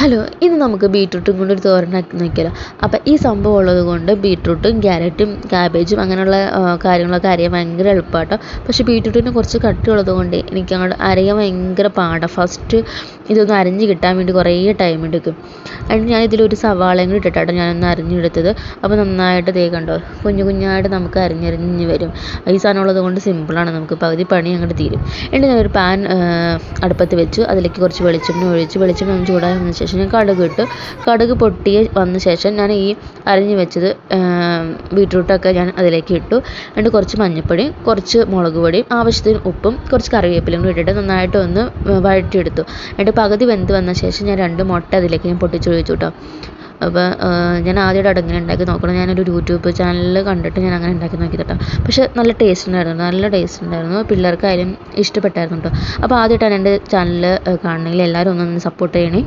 Hello, ഇന്ന് നമുക്ക് ബീറ്റ്റൂട്ടും കൊണ്ട് ഒരു തോരനാക്കി നോക്കിയാലോ. അപ്പോൾ ഈ സംഭവം ഉള്ളത് കൊണ്ട് ബീറ്റ്റൂട്ടും ക്യാരറ്റും ക്യാബേജും അങ്ങനെയുള്ള കാര്യങ്ങളൊക്കെ അരിയാൻ ഭയങ്കര എളുപ്പമാട്ടോ. പക്ഷേ ബീറ്റ്റൂട്ടിന് കുറച്ച് കട്ടിയുള്ളത് കൊണ്ട് എനിക്ക് അങ്ങോട്ട് അരിയാൻ ഭയങ്കര പാടാണ്. ഫസ്റ്റ് ഇതൊന്ന് അരിഞ്ഞ് കിട്ടാൻ വേണ്ടി കുറേ ടൈം എടുക്കും. അതിന് ഞാൻ ഇതിലൊരു സവാളയും കൂടി ഇട്ടിട്ടാട്ടോ ഞാനൊന്ന് അരിഞ്ഞെടുത്തത്. അപ്പോൾ നന്നായിട്ട് ദേ കണ്ടോ, കുഞ്ഞു കുഞ്ഞായിട്ട് നമുക്ക് അരിഞ്ഞരിഞ്ഞ് വരും. ഈ സാധനം ഉള്ളത് കൊണ്ട് സിമ്പിളാണ്, നമുക്ക് പകുതി പണി അങ്ങോട്ട് തീരും. എന്നിട്ട് ഞാനൊരു പാൻ അടുപ്പത്ത് വെച്ചു. അതിലേക്ക് കുറച്ച് വെളിച്ചെണ്ണ ഒഴിച്ച് വെളിച്ചെണ്ണ ഒന്ന് ചൂടായി വന്ന ശേഷം ഞാൻ കടുക് ഇട്ടു. കടുക് പൊട്ടി വന്ന ശേഷം ഞാൻ ഈ അരിഞ്ഞ് വെച്ചത് ബീറ്റ്റൂട്ടൊക്കെ ഞാൻ അതിലേക്ക് ഇട്ടു. എന്നിട്ട് കുറച്ച് മഞ്ഞൾപ്പൊടിയും കുറച്ച് മുളക് പൊടിയും ആവശ്യത്തിന് ഉപ്പും കുറച്ച് കറിവേപ്പിലയും കൂടി ഇട്ടിട്ട് നന്നായിട്ട് ഒന്ന് വഴറ്റിയെടുത്തു. എന്നിട്ട് പകുതി വെന്ത് വന്ന ശേഷം ഞാൻ 2 മുട്ട അതിലേക്ക് ഞാൻ പൊട്ടിച്ചൊഴിച്ചു കേട്ടോ. അപ്പോൾ ഞാൻ ആദ്യമായിട്ട് അങ്ങനെ ഉണ്ടാക്കി നോക്കണം. ഞാനൊരു യൂട്യൂബ് ചാനലിൽ കണ്ടിട്ട് ഞാൻ അങ്ങനെ ഉണ്ടാക്കി നോക്കി കേട്ടോ. പക്ഷേ നല്ല ടേസ്റ്റ് ഉണ്ടായിരുന്നു, പിള്ളേർക്കായാലും ഇഷ്ടപ്പെട്ടായിരുന്നു കേട്ടോ. അപ്പോൾ ആദ്യമായിട്ടാണ് എൻ്റെ ചാനൽ കാണണമെങ്കിൽ എല്ലാവരും ഒന്ന് സപ്പോർട്ട് ചെയ്യണേ.